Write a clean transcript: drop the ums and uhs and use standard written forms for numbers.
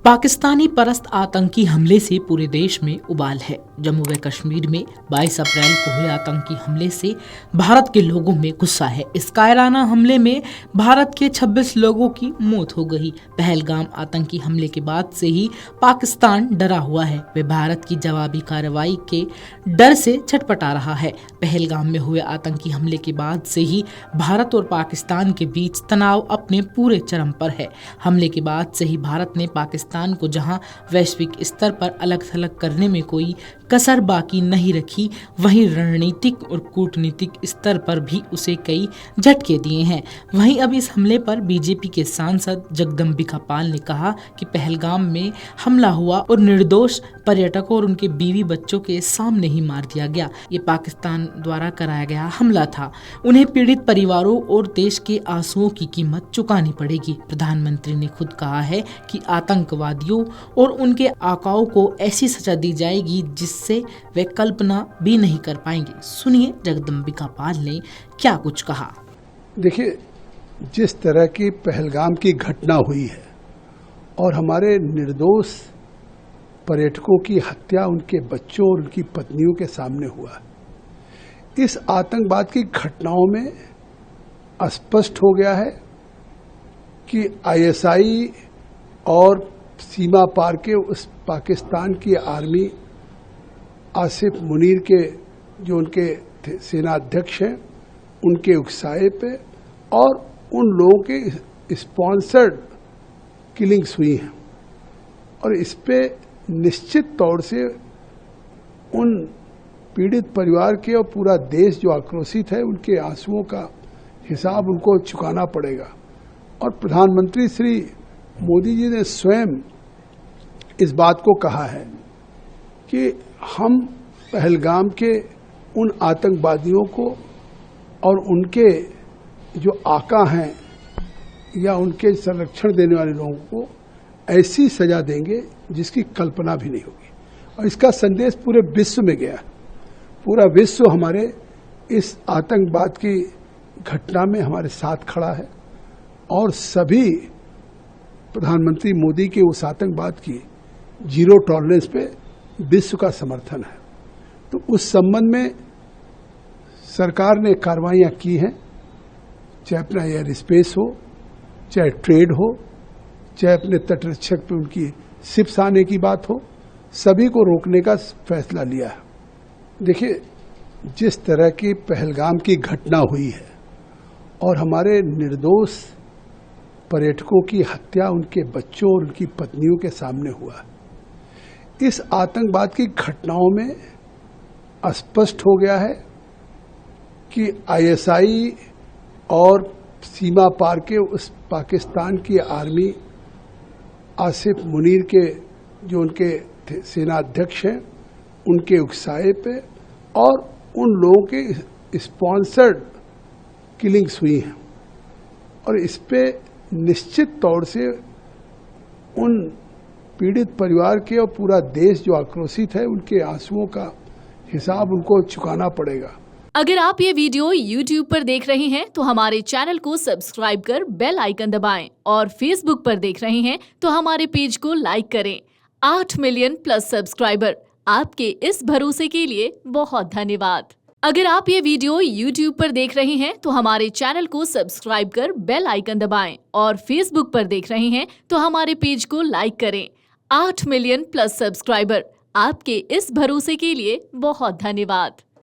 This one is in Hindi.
पाकिस्तानी परस्त आतंकी हमले से पूरे देश में उबाल है। जम्मू व कश्मीर में 22 अप्रैल को हुए आतंकी हमले से भारत के लोगों में गुस्सा है। इस कायराना हमले में भारत के 26 लोगों की मौत हो गई। पहलगाम आतंकी हमले के बाद से ही पाकिस्तान डरा हुआ है। वे भारत की जवाबी कार्रवाई के डर से छटपटा रहा है। पहलगाम में हुए आतंकी हमले के बाद से ही भारत और पाकिस्तान के बीच तनाव अपने पूरे चरम पर है। हमले के बाद से ही भारत ने पाकिस्तान को जहां वैश्विक स्तर पर अलग थलग करने में कोई कसर बाकी नहीं रखी, वहीं रणनीतिक और कूटनीतिक स्तर पर भी उसे कई झटके दिए हैं। वहीं अब इस हमले पर बीजेपी के सांसद जगदम्बिका पाल ने कहा कि पहलगाम में हमला हुआ और निर्दोष पर्यटकों और उनके बीवी बच्चों के सामने ही मार दिया गया। ये पाकिस्तान द्वारा कराया गया हमला था। उन्हें पीड़ित परिवारों और देश के आंसुओं की कीमत चुकानी पड़ेगी। प्रधानमंत्री ने खुद कहा है कि आतंकवादियों और उनके आकाओं को ऐसी सजा दी जाएगी जिससे वे कल्पना भी नहीं कर पाएंगे। सुनिए जगदम्बिका पाल ने क्या कुछ कहा। देखिए, जिस तरह की पहलगाम की घटना हुई है और हमारे निर्दोष पर्यटकों की हत्या उनके बच्चों और उनकी पत्नियों के सामने हुआ, इस आतंकवाद की घटनाओं में स्पष्ट हो गया है कि आईएसआई और सीमा पार के उस पाकिस्तान की आर्मी आसिफ मुनीर के जो उनके सेना अध्यक्ष हैं उनके उकसाए पे और उन लोगों के स्पॉन्सर्ड किलिंग्स हुई हैं और इस पे निश्चित तौर से उन पीड़ित परिवार के और पूरा देश जो आक्रोशित है उनके आंसुओं का हिसाब उनको चुकाना पड़ेगा। और प्रधानमंत्री श्री मोदी जी ने स्वयं इस बात को कहा है कि हम पहलगाम के उन आतंकवादियों को और उनके जो आका हैं या उनके संरक्षण देने वाले लोगों को ऐसी सजा देंगे जिसकी कल्पना भी नहीं होगी। और इसका संदेश पूरे विश्व में गया। पूरा विश्व हमारे इस आतंकवाद की घटना में हमारे साथ खड़ा है और सभी प्रधानमंत्री मोदी के उस आतंकवाद की जीरो टॉलरेंस पे विश्व का समर्थन है। तो उस संबंध में सरकार ने कार्रवाइयां की हैं, चाहे अपना एयर स्पेस हो, चाहे ट्रेड हो, चाहे अपने तटरक्षक पे उनकी शिप्स आने की बात हो, सभी को रोकने का फैसला लिया है। देखिए, जिस तरह की पहलगाम की घटना हुई है और हमारे निर्दोष पर्यटकों की हत्या उनके बच्चों और उनकी पत्नियों के सामने हुआ, इस आतंकवाद की घटनाओं में स्पष्ट हो गया है कि आईएसआई और सीमा पार के उस पाकिस्तान की आर्मी आसिफ मुनीर के जो उनके सेना अध्यक्ष हैं उनके उकसाए पे और उन लोगों के स्पॉन्सर्ड किलिंग्स हुई हैं और इस पे निश्चित तौर से उन पीड़ित परिवार के और पूरा देश जो आक्रोशित है उनके आंसुओं का हिसाब उनको चुकाना पड़ेगा। अगर आप ये वीडियो YouTube पर देख रहे हैं तो हमारे चैनल को सब्सक्राइब कर बेल आइकन दबाएं और Facebook पर देख रहे हैं तो हमारे पेज को लाइक करें। 8 मिलियन प्लस सब्सक्राइबर, आपके इस भरोसे के लिए बहुत धन्यवाद। अगर आप ये वीडियो YouTube पर देख रहे हैं तो हमारे चैनल को सब्सक्राइब कर बेल आइकन दबाएं और Facebook पर देख रहे हैं तो हमारे पेज को लाइक करें। 8 मिलियन प्लस सब्सक्राइबर, आपके इस भरोसे के लिए बहुत धन्यवाद।